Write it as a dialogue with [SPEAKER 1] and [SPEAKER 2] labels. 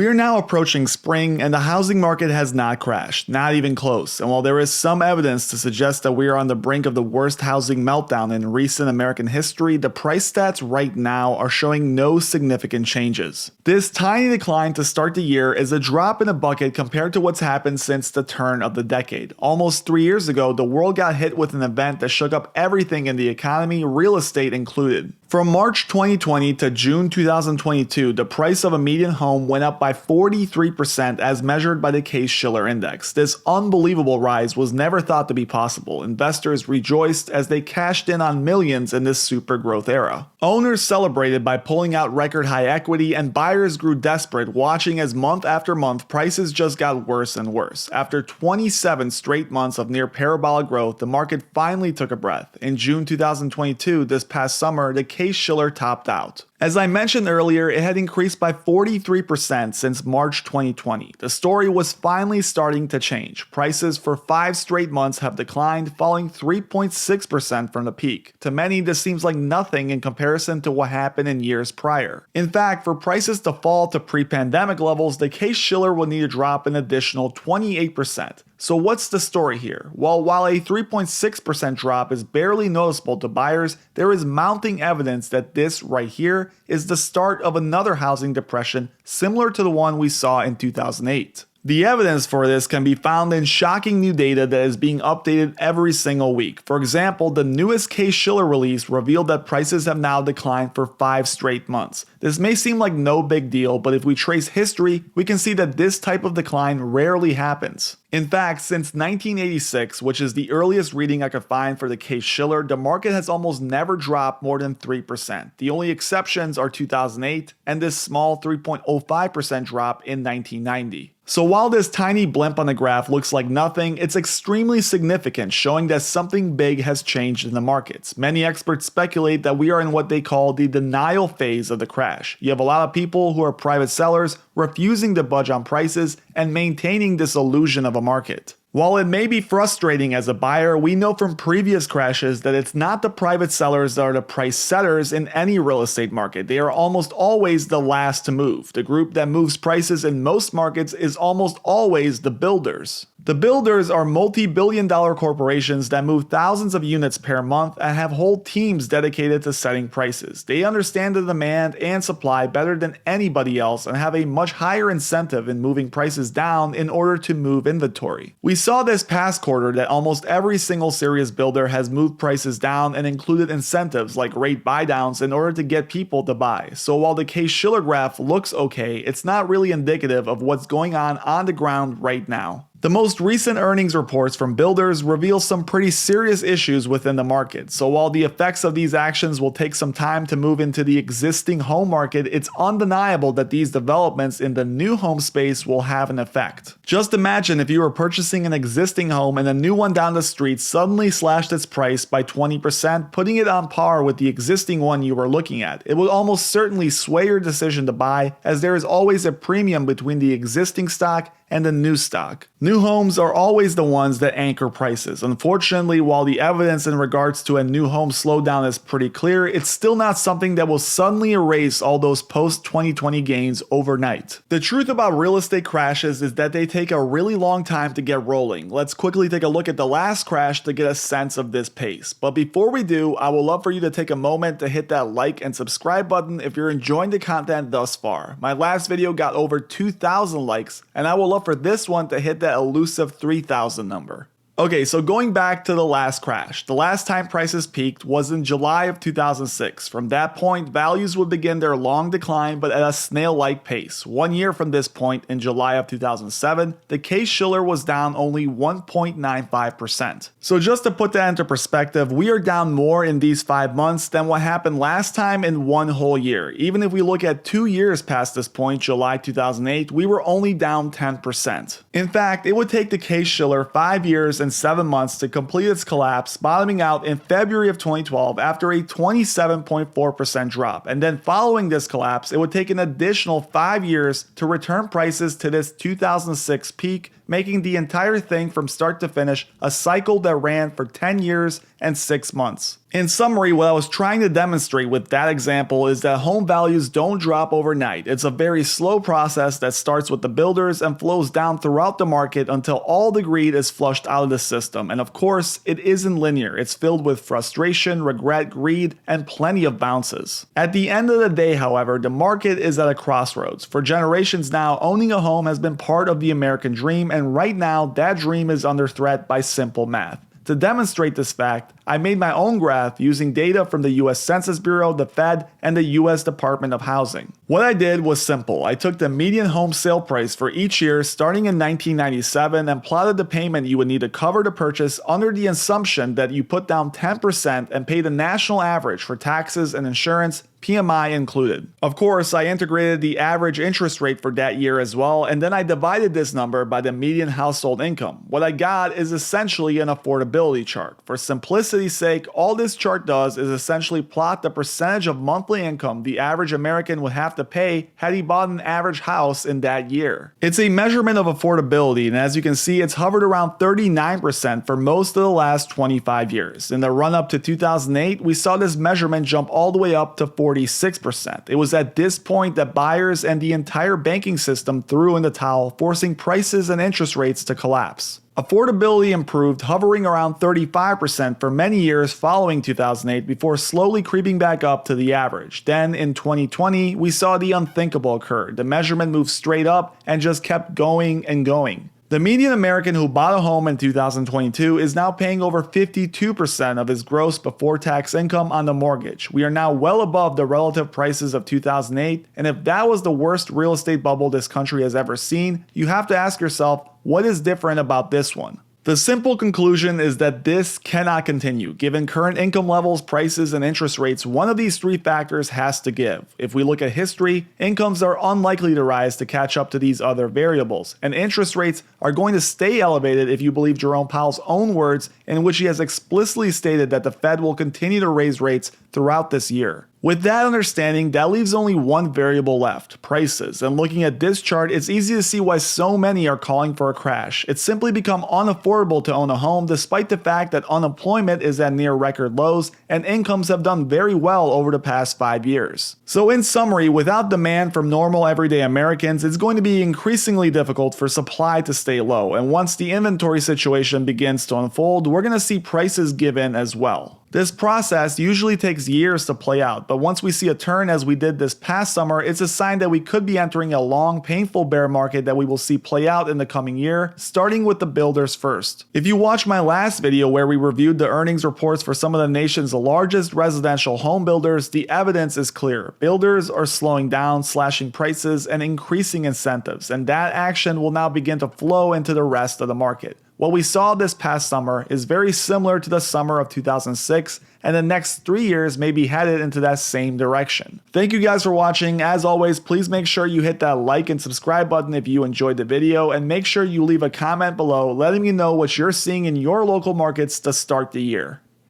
[SPEAKER 1] We are now approaching spring and the housing market has not crashed, not even close, and while there is some evidence to suggest that we are on the brink of the worst housing meltdown in recent American history, the price stats right now are showing no significant changes. This tiny decline to start the year is a drop in the bucket compared to what's happened since the turn of the decade. Almost 3 years ago, the world got hit with an event that shook up everything in the economy, real estate included. From March 2020 to June 2022, the price of a median home went up by 43% as measured by the Case-Shiller Index. This unbelievable rise was never thought to be possible. Investors rejoiced as they cashed in on millions in this super growth era. Owners celebrated by pulling out record high equity, and buyers grew desperate, watching as month after month prices just got worse and worse. After 27 straight months of near parabolic growth, the market finally took a breath. In June 2022, this past summer, the Case-Shiller topped out. As I mentioned earlier, it had increased by 43% since March 2020. The story was finally starting to change. Prices for 5 straight months have declined, falling 3.6% from the peak. To many, this seems like nothing in comparison to what happened in years prior. In fact, for prices to fall to pre-pandemic levels, the Case-Shiller will need to drop an additional 28%. So what's the story here? Well, while a 3.6% drop is barely noticeable to buyers, there is mounting evidence that this right here is the start of another housing depression similar to the one we saw in 2008. The evidence for this can be found in shocking new data that is being updated every single week. For example, the newest Case-Shiller release revealed that prices have now declined for 5 straight months. This may seem like no big deal, but if we trace history, we can see that this type of decline rarely happens. In fact, since 1986, which is the earliest reading I could find for the Case-Shiller, the market has almost never dropped more than 3%. The only exceptions are 2008 and this small 3.05% drop in 1990. So while this tiny blimp on the graph looks like nothing, it's extremely significant, showing that something big has changed in the markets. Many experts speculate that we are in what they call the denial phase of the crash. You have a lot of people who are private sellers refusing to budge on prices and maintaining this illusion of a market. While it may be frustrating as a buyer, we know from previous crashes that it's not the private sellers that are the price setters in any real estate market. They are almost always the last to move. The group that moves prices in most markets is almost always the builders. The builders are multi-billion-dollar corporations that move thousands of units per month and have whole teams dedicated to setting prices. They understand the demand and supply better than anybody else and have a much higher incentive in moving prices down in order to move inventory. We saw this past quarter that almost every single serious builder has moved prices down and included incentives like rate buydowns in order to get people to buy. So while the Case-Shiller graph looks okay, it's not really indicative of what's going on the ground right now. The most recent earnings reports from builders reveal some pretty serious issues within the market. So while the effects of these actions will take some time to move into the existing home market, it's undeniable that these developments in the new home space will have an effect. Just imagine if you were purchasing an existing home and a new one down the street suddenly slashed its price by 20%, putting it on par with the existing one you were looking at. It will almost certainly sway your decision to buy, as there is always a premium between the existing stock and the new stock. New homes are always the ones that anchor prices. Unfortunately, while the evidence in regards to a new home slowdown is pretty clear, it's still not something that will suddenly erase all those post-2020 gains overnight. The truth about real estate crashes is that they take a really long time to get rolling. Let's quickly take a look at the last crash to get a sense of this pace. But before we do, I would love for you to take a moment to hit that like and subscribe button if you're enjoying the content thus far. My last video got over 2,000 likes, and I would love for this one to hit that elusive 3,000 number. Okay, so going back to the last crash, the last time prices peaked was in July of 2006. From that point, values would begin their long decline, but at a snail-like pace. 1 year from this point, in July of 2007, the Case-Shiller was down only 1.95%. So just to put that into perspective, we are down more in these 5 months than what happened last time in 1 whole year. Even if we look at 2 years past this point, July 2008, we were only down 10%. In fact, it would take the Case-Shiller 5 years and 7 months to complete its collapse, bottoming out in February of 2012 after a 27.4% drop. And then following this collapse, it would take an additional 5 years to return prices to this 2006 peak, making the entire thing from start to finish a cycle that ran for 10 years and 6 months. In summary, what I was trying to demonstrate with that example is that home values don't drop overnight. It's a very slow process that starts with the builders and flows down throughout the market until all the greed is flushed out of the system. And of course, it isn't linear. It's filled with frustration, regret, greed, and plenty of bounces. At the end of the day, however, the market is at a crossroads. For generations now, owning a home has been part of the American dream, and right now, that dream is under threat by simple math. To demonstrate this fact, I made my own graph using data from the US Census Bureau, the Fed, and the US Department of Housing. What I did was simple. I took the median home sale price for each year starting in 1997 and plotted the payment you would need to cover the purchase under the assumption that you put down 10% and pay the national average for taxes and insurance, PMI included. Of course, I integrated the average interest rate for that year as well, and then I divided this number by the median household income. What I got is essentially an affordability chart. For simplicity's sake, all this chart does is essentially plot the percentage of monthly income the average American would have to pay had he bought an average house in that year. It's a measurement of affordability, and as you can see, it's hovered around 39% for most of the last 25 years. In the run-up to 2008, we saw this measurement jump all the way up to 46%. It was at this point that buyers and the entire banking system threw in the towel, forcing prices and interest rates to collapse. Affordability improved, hovering around 35% for many years following 2008 before slowly creeping back up to the average. Then in 2020, we saw the unthinkable occur. The measurement moved straight up and just kept going and going. The median American who bought a home in 2022 is now paying over 52% of his gross before tax income on the mortgage. We are now well above the relative prices of 2008, and if that was the worst real estate bubble this country has ever seen, you have to ask yourself, what is different about this one? The simple conclusion is that this cannot continue. Given current income levels, prices, and interest rates, one of these three factors has to give. If we look at history, incomes are unlikely to rise to catch up to these other variables, and interest rates are going to stay elevated if you believe Jerome Powell's own words, in which he has explicitly stated that the Fed will continue to raise rates throughout this year. With that understanding, that leaves only one variable left, prices, and looking at this chart, it's easy to see why so many are calling for a crash. It's simply become unaffordable to own a home despite the fact that unemployment is at near record lows and incomes have done very well over the past 5 years. So in summary, without demand from normal everyday Americans, it's going to be increasingly difficult for supply to stay low, and once the inventory situation begins to unfold, we're going to see prices give in as well. This process usually takes years to play out, but once we see a turn as we did this past summer, it's a sign that we could be entering a long, painful bear market that we will see play out in the coming year, starting with the builders first. If you watched my last video where we reviewed the earnings reports for some of the nation's largest residential home builders, the evidence is clear. Builders are slowing down, slashing prices, and increasing incentives, and that action will now begin to flow into the rest of the market. What we saw this past summer is very similar to the summer of 2006, and the next 3 years may be headed into that same direction. Thank you guys for watching. As always, please make sure you hit that like and subscribe button if you enjoyed the video, and make sure you leave a comment below letting me know what you're seeing in your local markets to start the year.